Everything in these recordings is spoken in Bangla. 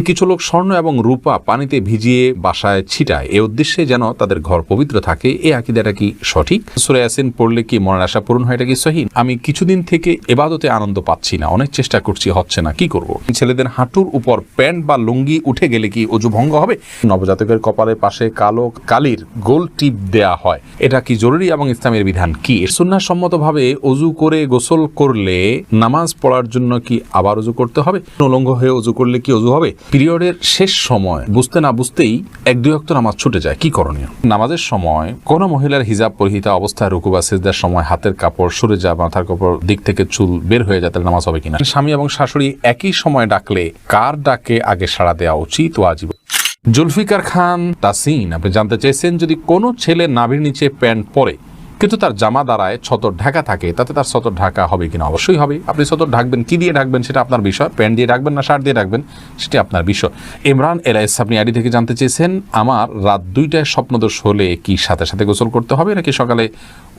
কিছু লোক স্বর্ণ এবং রূপা পানিতে ভিজিয়ে বাসায় ছিটায় এ উদ্দেশ্যে যেন তাদের ঘর পবিত্র থাকে। এই আকীদাটা কি সঠিক? সূরা ইয়াসিন পড়লে কি মনের আশা পূরণ হয়? এটা কি সহিহ? আমি কিছুদিন থেকে ইবাদতে আনন্দ পাচ্ছি না, অনেক চেষ্টা করছি, হচ্ছে না, কি করব? ছেলেদের হাঁটুর উপর প্যান্ট বা লুঙ্গি উঠে গেলে কি ওযু ভঙ্গ হবে? নবজাতকের কপালের পাশে কালো কালির গোল টিপ দেয়া হয়, এটা কি জরুরি এবং ইসলামের বিধান কি? সুন্নাহ সম্মতভাবে ওযু করে গোসল করলে নামাজ পড়ার জন্য কি আবার ওযু করতে হবে? উলঙ্গ হয়ে ওযু করলে কি ওযু হবে? পিরিয়ডের শেষ সময় বুঝতে না বুঝতেই 1-2 ওয়াক্ত নামাজ ছুটে যায়, কি করণীয়? নামাজের সময় কোন মহিলার হিজাব পরিহিতা অবস্থায় রুকু বা সিজদার সময় হাতের কাপড় সরে যায়, মাথার কাপড় দিক থেকে চুল বের হয়ে যায়, তাহলে নামাজ হবে কিনা? স্বামী এবং শাশুড়ি একই সময় ডাকলে কার ডাকে আগে সাড়া দেওয়া উচিত ওয়াজিব? জুলফিকার খান তাসিন আপনি জানতে চেয়েছেন, যদি কোনো ছেলে নাভির নিচে প্যান্ট পরে কিন্তু তার জামা দ্বারায় ছতর ঢাকা থাকে, তাতে তার ছতর ঢাকা হবে কিনা? অবশ্যই হবে। আপনি ছতর ঢাকবেন, কি দিয়ে ঢাকবেন সেটা আপনার বিষয়। প্যান্ট দিয়ে ঢাকবেন না শার্ট দিয়ে ঢাকবেন সেটা আপনার বিষয়। ইমরান এলএস আপনি আইডি থেকে জানতে চেয়েছেন, আমার রাত 2টায় স্বপ্নদোষ হলে কি সাথে সাথে গোসল করতে হবে নাকি সকালে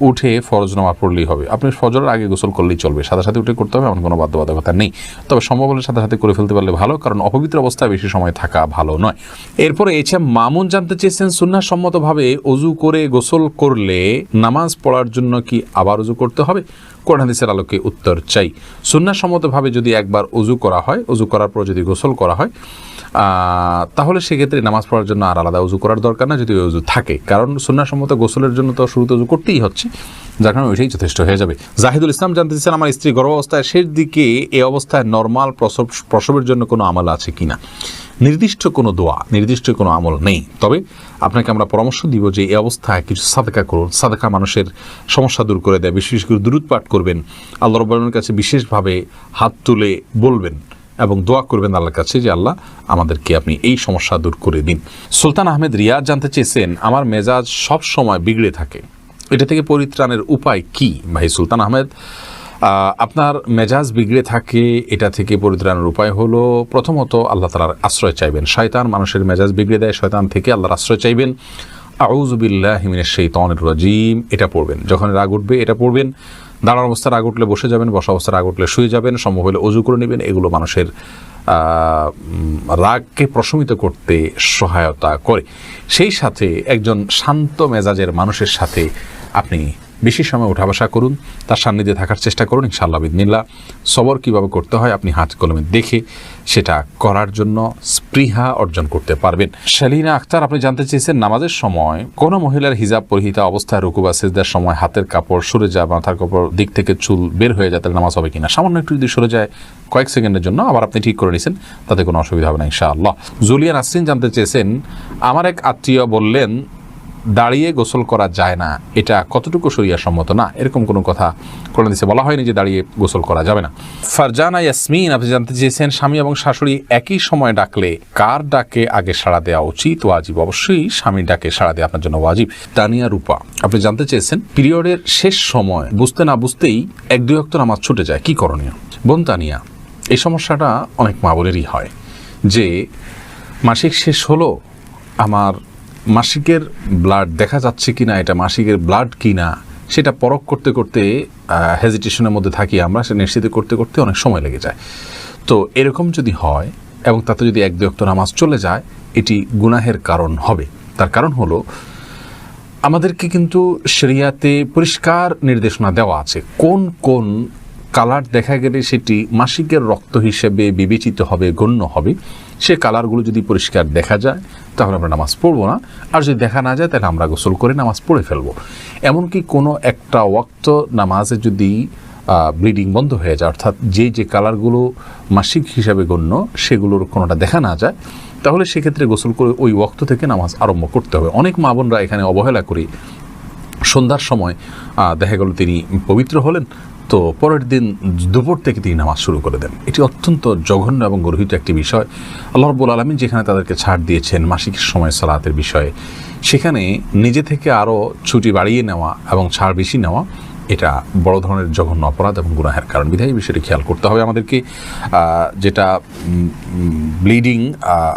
উঠে ফরজ নামাজ পড়লেই হবে? আপনি ফজরের আগে গোসল করলেই চলবে, সাথে সাথে উঠে করতে হবে এমন কোনো বাধ্যবাধকতা নেই। তবে সম্ভব হলে সাথে সাথে করে ফেলতে পারলে ভালো, কারণ অপবিত্র অবস্থায় বেশি সময় থাকা ভালো নয়। এরপরে মামুন জানতে চেয়েছেন, সুন্নাহ সম্মতভাবে ওযু করে গোসল করলে নামাজ পড়ার জন্য কি আবার ওযু করতে হবে? কোরআন হাদিসের আলোকে উত্তর চাই। সুন্নাহ সম্মতভাবে যদি একবার ওযু করা হয়, ওযু করার পর যদি গোসল করা হয়, তাহলে সেক্ষেত্রে নামাজ পড়ার জন্য আর আলাদা ওযু করার দরকার না, যদি ওযু থাকে। কারণ সুন্নাহ সম্মত গোসলের জন্য তো শুরুতে ওযু করতেই হচ্ছে, যার কারণে ওইটাই যথেষ্ট হয়ে যাবে। জাহিদুল ইসলাম জানতে চাচ্ছেন, আমার স্ত্রী গর্ভাবস্থায় শেষ দিকে এই অবস্থায় নর্মাল প্রসবের জন্য কোনো আমল আছে কিনা? নির্দিষ্ট কোনো দোয়া, নির্দিষ্ট কোনো আমল নেই। তবে আপনাকে আমরা পরামর্শ দিব যে এই অবস্থায় কিছু সাদকা করুন। সাদকা মানুষের সমস্যা দূর করে দেয়। বিশেষ করে দুরূদ পাঠ করবেন, আল্লাহ রাব্বুল আলামিনের কাছে বিশেষভাবে হাত তুলে বলবেন এবং দোয়া করবেন আল্লাহর কাছে যে আল্লাহ আমাদেরকে আপনি এই সমস্যা দূর করে দিন। সুলতান আহমেদ রিয়াদ জানতে চেয়েছেন, আমার মেজাজ সব সময় বিগড়ে থাকে, এটা থেকে পরিত্রাণের উপায় কি? ভাই সুলতান আহমেদ, আপনার মেজাজ বিগড়ে থাকে, এটা থেকে পরিত্রাণের উপায় হলো প্রথমত আল্লাহ তাআলার আশ্রয় চাইবেন। শয়তান মানুষের মেজাজ বিগড়ে দেয়, শয়তান থেকে আল্লাহর আশ্রয় চাইবেন। আউযু বিল্লাহি মিনাশ শাইতানির রাজিম এটা পড়বেন। যখন রাগ উঠবে এটা পড়বেন। দাঁড়ার অবস্থায় রাগ উঠলে বসে যাবেন, বসা অবস্থায় রাগ উঠলে শুয়ে যাবেন, সম্ভব হলে ওযু করে নেবেন। এগুলো মানুষের রাগকে প্রশমিত করতে সহায়তা করে। সেই সাথে একজন শান্ত মেজাজের মানুষের সাথে আপনি বেশি সময় উঠা বসা করুন, তার সান্নিধ্যে থাকার চেষ্টা করুন। ইনশাআল্লাহ বিদিনিল্লাহ সবর কীভাবে করতে হয় আপনি হাত কলমে দেখে সেটা করার জন্য স্পৃহা অর্জন করতে পারবেন। শালিনা আক্তার আপনি জানতে চেয়েছেন, নামাজের সময় কোনো মহিলার হিজাব পরিহিতা অবস্থায় রুকু বা সিজদার সময় হাতের কাপড় সরে যায়, মাথার কাপড় দিক থেকে চুল বের হয়ে যায়, তাহলে নামাজ হবে কিনা? সামান্য একটু যদি সরে যায় কয়েক সেকেন্ডের জন্য, আবার আপনি ঠিক করে নিয়েছেন, তাতে কোনো অসুবিধা হবে না ইনশাআল্লাহ। জুলিয়া নাসরিন জানতে চেয়েছেন, আমার এক আত্মীয় বললেন দাঁড়িয়ে গোসল করা যায় না, এটা কতটুকু শরিয়া সম্মত? না, এরকম কোনো কথা কোরআন হাদিসে বলা হয়নি যে দাঁড়িয়ে গোসল করা যাবে না। ফারজানা ইয়াসমিন আপনি জানতে চেয়েছেন, স্বামী এবং শাশুড়ি একই সময় ডাকলে কার ডাকে আগে সাড়া দেওয়া উচিত ওয়াজিব? অবশ্যই স্বামীর ডাকে সাড়া দেওয়া আপনার জন্য ওয়াজিব। তানিয়া রূপা আপনি জানতে চেয়েছেন, পিরিয়ডের শেষ সময় বুঝতে না বুঝতেই 1-2 ওয়াক্ত নামাজ ছুটে যায়, কি করণীয়? বোন তানিয়া, এই সমস্যাটা অনেক মা বোনেরই হয় যে মাসিক শেষ হলো, আমার মাসিকের ব্লাড দেখা যাচ্ছে কিনা, এটা মাসিকের ব্লাড কিনা সেটা পরখ করতে করতে হেজিটেশনের মধ্যে থাকি আমরা, সেটা নিশ্চিত করতে করতে অনেক সময় লেগে যায়। তো এরকম যদি হয় এবং তাতে যদি 1-2 ওয়াক্ত নামাজ চলে যায়, এটি গুনাহের কারণ হবে। তার কারণ হলো আমাদেরকে কিন্তু শরিয়াতে পরিষ্কার নির্দেশনা দেওয়া আছে কোন কোন কালার দেখা গেলে সেটি মাসিকের রক্ত হিসেবে বিবেচিত হবে, গণ্য হবে। সে কালারগুলো যদি পরিষ্কার দেখা যায় তাহলে আমরা নামাজ পড়বো না, আর যদি দেখা না যায় তাহলে আমরা গোসল করে নামাজ পড়ে ফেলবো। এমনকি কোনো একটা ওয়াক্ত নামাজে যদি ব্লিডিং বন্ধ হয়ে যায়, অর্থাৎ যে কালারগুলো মাসিক হিসাবে গণ্য সেগুলোর কোনোটা দেখা না যায়, তাহলে সেক্ষেত্রে গোসল করে ওই ওয়াক্ত থেকে নামাজ আরম্ভ করতে হবে। অনেক মা বোনরা এখানে অবহেলা করি, সন্ধ্যার সময় দেখা গেল তিনি পবিত্র হলেন, তো পরের দিন দুপুর থেকে তিনি নামাজ শুরু করে দেন। এটি অত্যন্ত জঘন্য এবং গর্হিত একটি বিষয়। আল্লাহ রাব্বুল আলামিন যেখানে তাদেরকে ছাড় দিয়েছেন মাসিকের সময় সালাতের বিষয়ে, সেখানে নিজে থেকে আরও ছুটি বাড়িয়ে নেওয়া এবং ছাড় বেশি নেওয়া এটা বড় ধরনের জঘন্য অপরাধ এবং গুনাহের কারণ। বিধায় বিষয়টি খেয়াল করতে হবে আমাদেরকে। যেটা ব্লিডিং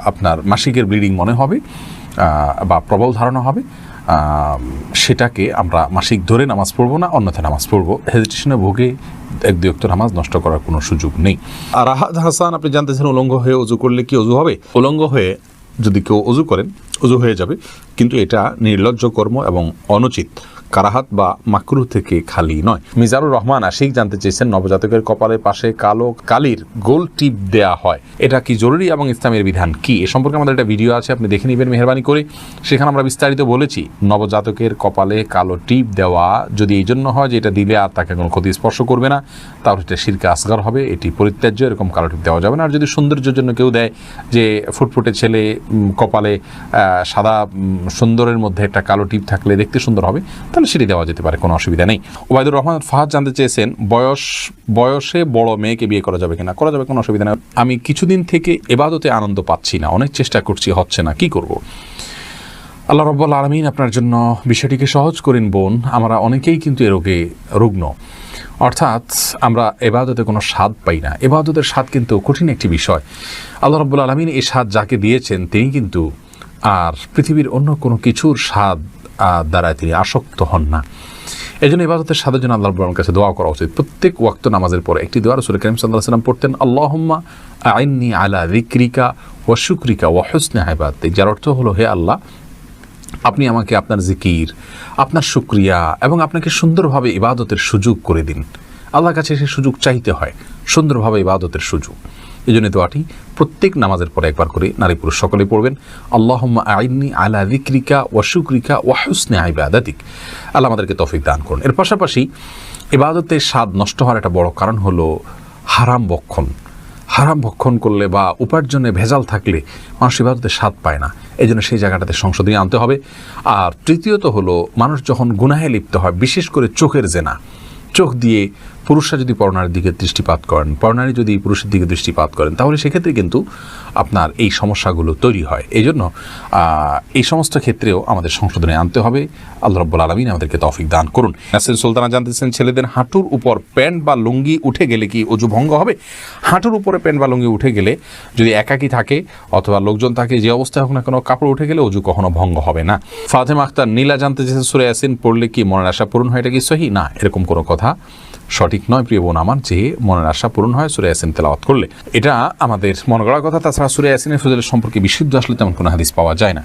আপনার মাসিকের ব্লিডিং মনে হবে বা প্রবল ধারণা হবে, সেটাকে আমরা মাসিক ধরে নামাজ পড়বো না, অন্যথায় নামাজ পড়বো। হেজিটেশনে ভুগে এক দুই ওয়াক্ত নামাজ নষ্ট করার কোনো সুযোগ নেই। আর রাহাত হাসান, আপনি জানতেছেন উলঙ্গ হয়ে অজু করলে কি অজু হবে? উলঙ্গ হয়ে যদি কেউ অজু করেন, অজু হয়ে যাবে, কিন্তু এটা নির্লজ্জ কর্ম এবং অনুচিত, কারাহাত বা মাকরুহ থেকে খালি নয়। মিজানুর রহমান আশিক জানতে চেয়েছেন, নবজাতকের কপালের পাশে কালো কালির গোল টিপ দেয়া হয়, এটা কি জরুরি এবং ইসলামের বিধান কি? এ সম্পর্কে আমাদের একটা ভিডিও আছে, আপনি দেখে নেবেন মেহরবানি করে। সেখানে আমরা বিস্তারিত বলেছি নবজাতকের কপালে কালো টিপ দেওয়া যদি এই জন্য হয় যে এটা দিলে আর তাকে কোনো ক্ষতি স্পর্শ করবে না, তাহলে এটা শিরকে আসগার হবে, এটি পরিত্যাজ্য, এরকম কালো টিপ দেওয়া যাবে না। আর যদি সৌন্দর্যের জন্য কেউ দেয় যে ফুটফুটে ছেলে কপালে সাদা সুন্দরের মধ্যে একটা কালো টিপ থাকলে দেখতে সুন্দর হবে, তাহলে সেটি দেওয়া যেতে পারে, কোনো অসুবিধা নেই। ওবায়দুর রহমান ফাহাদ জানতে চেয়েছেন, বয়সে বড় মেয়েকে বিয়ে করা যাবে কিনা? করা যাবে, কোনো অসুবিধা নেই। আমি কিছুদিন থেকে ইবাদতে আনন্দ পাচ্ছি না, অনেক চেষ্টা করছি, হচ্ছে না, কি করব? আল্লাহ রাব্বুল আলামিন আপনার জন্য বিষয়টিকে সহজ করেন বোন। আমরা অনেকেই কিন্তু এ রোগে রুগ্ন, অর্থাৎ আমরা ইবাদতে কোনো স্বাদ পাই না। ইবাদতের স্বাদ কিন্তু কঠিন একটি বিষয়। আল্লাহ রাব্বুল আলামিন এই স্বাদ যাকে দিয়েছেন তিনি কিন্তু আর পৃথিবীর অন্য কোনো কিছুর স্বাদ দ্বারা তিনি আসক্ত হন না। এই জন্য ইবাদতের স্বাদের জন্য আল্লাহ রাব্বুল আলামিনের কাছে দোয়া করা উচিত। প্রত্যেক ওয়াক্ত নামাজের পরে একটি দোয়া রাসূল কারীম সাল্লাল্লাহু আলাইহি ওয়াসাল্লাম পড়তেন, আল্লাহুম্মা আইন্নি আলা যিকরিকা ওয়া শুকরিকা ওয়া হুসনি ইবাদাতিক, যার অর্থ হলো, হে আল্লাহ, আপনি আমাকে আপনার জিকির, আপনার শুকরিয়া এবং আপনাকে সুন্দরভাবে ইবাদতের সুযোগ করে দিন। আল্লাহর কাছে সেই সুযোগ চাইতে হয়, সুন্দরভাবে ইবাদতের সুযোগ। এই জন্য দোয়াটি প্রত্যেক নামাজের পরে একবার করে নারী পুরুষ সকলেই পড়বেন, আল্লাহুম্মা আইন্নি আলা যিকরিকা ওয়া শুকরিকা ওয়া হুসনি ইবাদাতিক। আল্লাহ আমাদেরকে তৌফিক দান করুন। এর পাশাপাশি ইবাদতের স্বাদ নষ্ট হওয়ার একটা বড় কারণ হলো হারাম ভক্ষণ। হারাম ভক্ষণ করলে বা উপার্জনে ভেজাল থাকলে মানুষ ইবাদতের স্বাদ পায় না। এই জন্য সেই জায়গাটাতে সংশোধনী আনতে হবে। আর তৃতীয়ত হলো, মানুষ যখন গুনাহে লিপ্ত হয়, বিশেষ করে চোখের জেনা, চোখ দিয়ে পুরুষরা যদি পরনারীর দিকে দৃষ্টিপাত করেন, পরনারী যদি পুরুষের দিকে দৃষ্টিপাত করেন, তাহলে সেক্ষেত্রে কিন্তু আপনার এই সমস্যাগুলো তৈরি হয়। এই জন্য এই সমস্ত ক্ষেত্রেও আমাদের সংশোধনে আনতে হবে। আল্লাহ রাব্বুল আলামিন আমাদেরকে তৌফিক দান করুন। নাসরিন সুলতানা জানতেছেন, ছেলেদের হাঁটুর উপর প্যান্ট বা লুঙ্গি উঠে গেলে কি অজু ভঙ্গ হবে? হাঁটুর উপরে প্যান্ট বা লুঙ্গি উঠে গেলে, যদি একাকী থাকে অথবা লোকজন থাকে, যে অবস্থায় হোক না কোনো, কাপড় উঠে গেলে অজু কখনো ভঙ্গ হবে না। ফাতেমা আক্তার নীলা জানতে চেয়েছেন, সূরা ইয়াসিন পড়লে কি মনের আশা পূরণ হয়, এটা কি সহিহ? না, এরকম কোনো কথা সঠিক নয় প্রিয় বোন আমার, যে মনের আশা পূরণ হয় সূরা ইয়াসিন তেলাওয়াত করলে, এটা আমাদের মনে করার কথা। তাছাড়া সূরা ইয়াসিনের ফজিলত সম্পর্কে বিশুদ্ধ আসলে তেমন কোনো হাদিস পাওয়া যায় না।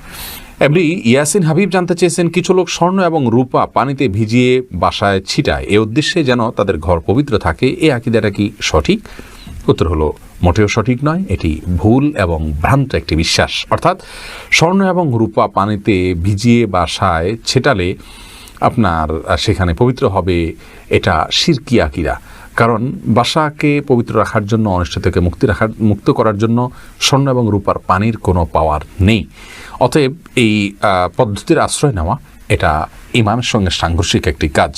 এমনি ইয়াসিন হাবিব জানতে চেয়েছেন, কিছু লোক স্বর্ণ এবং রূপা পানিতে ভিজিয়ে বাসায় ছিটায়, এ উদ্দেশ্যে যেন তাদের ঘর পবিত্র থাকে, এই আকীদাটা কি সঠিক? উত্তর হলো, মোটেও সঠিক নয়, এটি ভুল এবং ভ্রান্ত একটি বিশ্বাস। অর্থাৎ স্বর্ণ এবং রূপা পানিতে ভিজিয়ে বাসায় ছেটালে আপনার সেখানে পবিত্র হবে, এটা শিরকি আকীদা। কারণ বাসাকে পবিত্র রাখার জন্য, অনিষ্ট থেকে মুক্ত করার জন্য স্বর্ণ এবং রূপার পানির কোনো পাওয়ার নেই। অতএব এই পদ্ধতির আশ্রয় নেওয়া এটা ঈমানের সঙ্গে সাংঘর্ষিক একটি কাজ।